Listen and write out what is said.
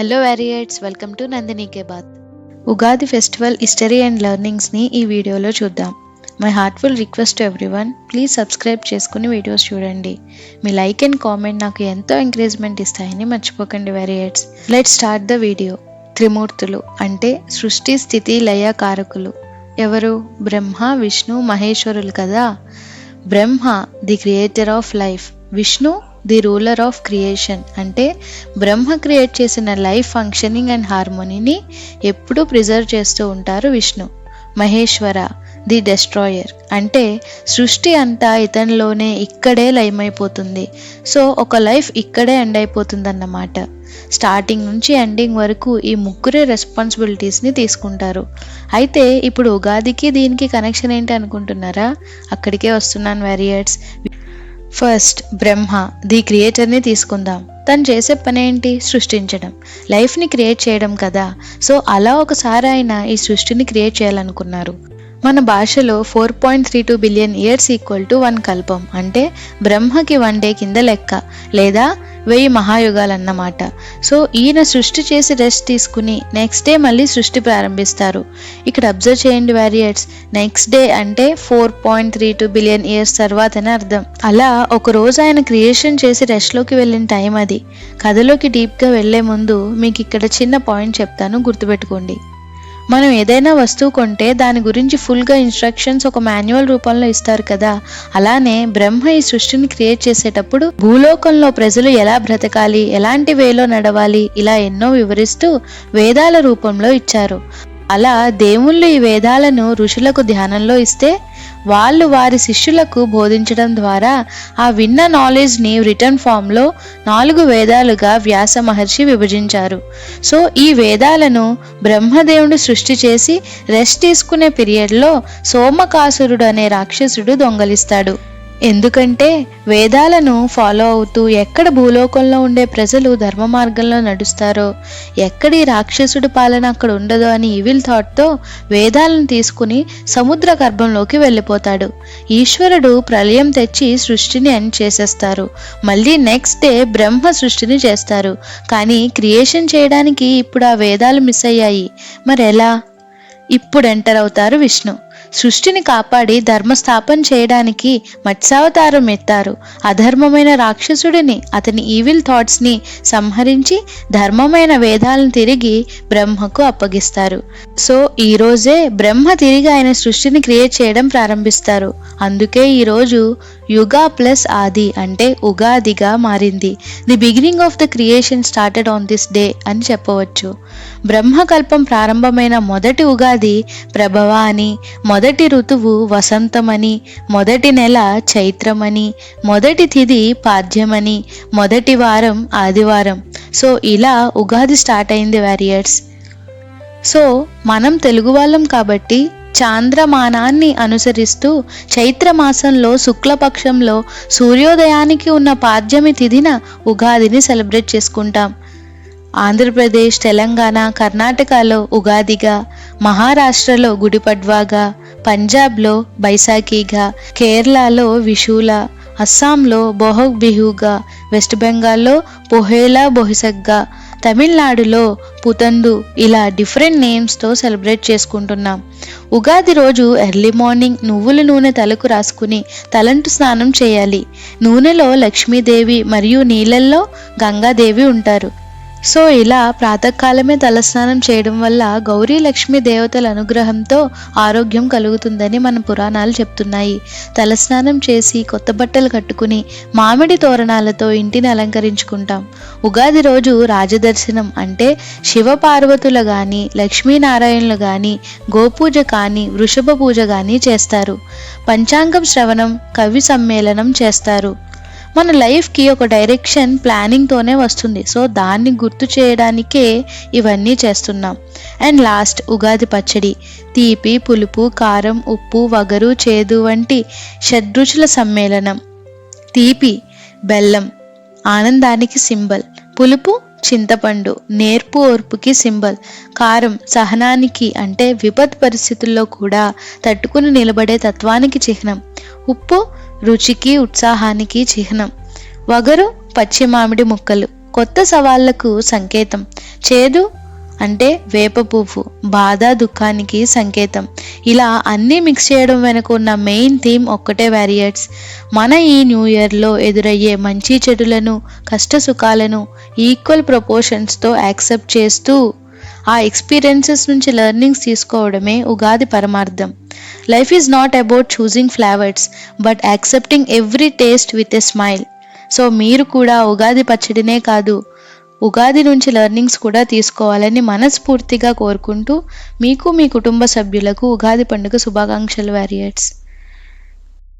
Hello warriors, welcome to Nandini కే బాత్. Ugadi festival history and లెర్నింగ్స్ని ఈ వీడియోలో చూద్దాం. My heartful request to everyone, please subscribe చేసుకుని వీడియోస్ చూడండి. మీ లైక్ అండ్ కామెంట్ నాకు ఎంతో ఎంకరేజ్మెంట్ ఇస్తాయని మర్చిపోకండి warriors. Let's start the video. త్రిమూర్తులు అంటే సృష్టి స్థితి లయ కారకులు. ఎవరు? బ్రహ్మ, విష్ణు, మహేశ్వరులు కదా. Brahma the creator of life, Vishnu the ruler of creation. అంటే బ్రహ్మ క్రియేట్ చేసిన లైఫ్ ఫంక్షనింగ్ అండ్ హార్మోనీని ఎప్పుడూ ప్రిజర్వ్ చేస్తూ ఉంటారు విష్ణు. Maheshwara the destroyer. అంటే సృష్టి అంతా ఇతనిలోనే ఇక్కడే లయమైపోతుంది. సో ఒక లైఫ్ ఇక్కడే ఎండ్ అయిపోతుందన్నమాట. స్టార్టింగ్ నుంచి ఎండింగ్ వరకు ఈ ముగ్గురే రెస్పాన్సిబిలిటీస్ని తీసుకుంటారు. అయితే ఇప్పుడు ఉగాదికి దీనికి కనెక్షన్ ఏంటి అనుకుంటున్నారా? అక్కడికే వస్తున్నాను వారియర్స్. ఫస్ట్ బ్రహ్మ ది క్రియేటర్ని తీసుకుందాం. తను చేసే పని ఏంటి? సృష్టించడం, లైఫ్ని క్రియేట్ చేయడం కదా. సో అలా ఒకసారి ఆయన ఈ సృష్టిని క్రియేట్ చేయాలనుకున్నారు. మన భాషలో 4.32 బిలియన్ ఇయర్స్ ఈక్వల్ టు 1 కల్పం. అంటే బ్రహ్మకి 1 డే కింద లెక్క, లేదా 1000 మహాయుగాలన్నమాట. సో ఈయన సృష్టి చేసి రెస్ట్ తీసుకుని నెక్స్ట్ డే మళ్ళీ సృష్టి ప్రారంభిస్తారు. ఇక్కడ అబ్జర్వ్ చేయండి వారియర్స్, నెక్స్ట్ డే అంటే 4.32 బిలియన్ ఇయర్స్ తర్వాతనే అర్థం. అలా ఒక రోజు ఆయన క్రియేషన్ చేసి రెస్ట్లోకి వెళ్ళిన టైం అది. కథలోకి డీప్గా వెళ్లే ముందు మీకు ఇక్కడ చిన్న పాయింట్ చెప్తాను, గుర్తుపెట్టుకోండి. మనం ఏదైనా వస్తువు కొంటే దాని గురించి ఫుల్గా ఇన్స్ట్రక్షన్స్ ఒక మాన్యువల్ రూపంలో ఇస్తారు కదా. అలానే బ్రహ్మ ఈ సృష్టిని క్రియేట్ చేసేటప్పుడు భూలోకంలో ప్రజలు ఎలా బ్రతకాలి, ఎలాంటి వేలో నడవాలి, ఇలా ఎన్నో వివరిస్తూ వేదాల రూపంలో ఇచ్చారు. అలా దేవుళ్ళు ఈ వేదాలను ఋషులకు ధ్యానంలో ఇస్తే వాళ్ళు వారి శిష్యులకు బోధించడం ద్వారా ఆ విన్న నాలెడ్జ్ని రిటర్న్ ఫామ్లో 4 వేదాలుగా వ్యాస మహర్షి విభజించారు. సో ఈ వేదాలను బ్రహ్మదేవుడు సృష్టి చేసి రెస్ట్ తీసుకునే పీరియడ్లో సోమకాసురుడు అనే రాక్షసుడు దొంగలిస్తాడు. ఎందుకంటే వేదాలను ఫాలో అవుతూ ఎక్కడ భూలోకంలో ఉండే ప్రజలు ధర్మ మార్గంలో నడుస్తారో, ఎక్కడి రాక్షసుడి పాలన అక్కడ ఉండదో అని ఈవిల్ థాట్తో వేదాలను తీసుకుని సముద్ర గర్భంలోకి వెళ్ళిపోతాడు. ఈశ్వరుడు ప్రళయం తెచ్చి సృష్టిని ఎండ్ చేసేస్తారు. మళ్ళీ నెక్స్ట్ డే బ్రహ్మ సృష్టిని చేస్తారు. కానీ క్రియేషన్ చేయడానికి ఇప్పుడు ఆ వేదాలు మిస్ అయ్యాయి. మరి ఎలా? ఇప్పుడు ఎంటర్ అవుతారు విష్ణు. సృష్టిని కాపాడి ధర్మస్థాపన చేయడానికి మత్స్యావతారం ఎత్తారు. అధర్మమైన రాక్షసుడిని, అతని ఈవిల్ థాట్స్ని సంహరించి ధర్మమైన వేదాలను తిరిగి బ్రహ్మకు అప్పగిస్తారు. సో ఈ రోజే బ్రహ్మ తిరిగి ఆయన సృష్టిని క్రియేట్ చేయడం ప్రారంభిస్తారు. అందుకే ఈరోజు యుగా ప్లస్ ఆది అంటే ఉగాదిగా మారింది. The beginning of the creation started on this day అని చెప్పవచ్చు. బ్రహ్మకల్పం ప్రారంభమైన మొదటి ఉగాది ప్రభవ అని, మొదటి ఋతువు వసంతమని, మొదటి నెల చైత్రమని, మొదటి తిథి పాద్యమని, మొదటి వారం ఆదివారం. సో ఇలా ఉగాది స్టార్ట్ అయింది వారియర్స్. సో మనం తెలుగు వాళ్ళం కాబట్టి చాంద్రమానాన్ని అనుసరిస్తూ చైత్రమాసంలో శుక్లపక్షంలో సూర్యోదయానికి ఉన్న పాడ్యమి తిథిన ఉగాదిని సెలబ్రేట్ చేసుకుంటాం. ఆంధ్రప్రదేశ్, తెలంగాణ, కర్ణాటకలో ఉగాదిగా, మహారాష్ట్రలో గుడిపడ్వాగా, పంజాబ్లో బైసాఖీగా, కేరళలో విషులా, అస్సాంలో బొహగ్ బిహుగా, వెస్ట్ బెంగాల్లో పొహేలా బొహిసగ్గా, తమిళనాడులో పుతందు, ఇలా డిఫరెంట్ నేమ్స్తో సెలబ్రేట్ చేసుకుంటున్నాం. ఉగాది రోజు ఎర్లీ మార్నింగ్ నువ్వుల నూనె తలకు రాసుకుని తలంటు స్నానం చేయాలి. నూనెలో లక్ష్మీదేవి మరియు నీళ్ళల్లో గంగాదేవి ఉంటారు. సో ఇలా ప్రాతకాలమే తలస్నానం చేయడం వల్ల గౌరీ లక్ష్మీ దేవతల అనుగ్రహంతో ఆరోగ్యం కలుగుతుందని మన పురాణాలు చెప్తున్నాయి. తలస్నానం చేసి కొత్త బట్టలు కట్టుకుని మామిడి తోరణాలతో ఇంటిని అలంకరించుకుంటాం. ఉగాది రోజు రాజదర్శనం అంటే శివపార్వతులు కానీ, లక్ష్మీనారాయణులు కానీ, గోపూజ కానీ, వృషభ పూజ కానీ చేస్తారు. పంచాంగం శ్రవణం, కవి సమ్మేళనం చేస్తారు. మన లైఫ్కి ఒక డైరెక్షన్ ప్లానింగ్తోనే వస్తుంది. సో దాన్ని గుర్తు చేయడానికే ఇవన్నీ చేస్తున్నాం. అండ్ లాస్ట్ ఉగాది పచ్చడి. తీపి, పులుపు, కారం, ఉప్పు, వగరు, చేదు వంటి షడ్రుచుల సమ్మేళనం. తీపి బెల్లం, ఆనందానికి సింబల్. పులుపు చింతపండు, నేర్పు ఓర్పుకి సింబల్. కారం సహనానికి, అంటే విపత్ పరిస్థితుల్లో కూడా తట్టుకుని నిలబడే తత్వానికి చిహ్నం. ఉప్పు రుచికి, ఉత్సాహానికి చిహ్నం. వగరు పచ్చి మామిడి ముక్కలు, కొత్త సవాళ్లకు సంకేతం. చేదు అంటే వేప పువ్వు, బాధ దుఃఖానికి సంకేతం. ఇలా అన్నీ మిక్స్ చేయడం వెనుక ఉన్న మెయిన్ థీమ్ ఒక్కటే వారియర్స్. మన ఈ న్యూ ఇయర్లో ఎదురయ్యే మంచి చెడులను, కష్ట సుఖాలను ఈక్వల్ ప్రపోర్షన్స్తో యాక్సెప్ట్ చేస్తూ ఆ ఎక్స్పీరియన్సెస్ నుంచి లెర్నింగ్స్ తీసుకోవడమే ఉగాది పరమార్థం. Life is not about choosing flavours but accepting every taste with a smile. So మీరు కూడా ఉగాది పచ్చడినే కాదు, ఉగాది నుంచి లెర్నింగ్స్ కూడా తీసుకోవాలని మనస్ఫూర్తిగా కోరుకుంటూ మీకు, మీ కుటుంబ సభ్యులకు ఉగాది పండుగ శుభాకాంక్షలు వారియర్స్.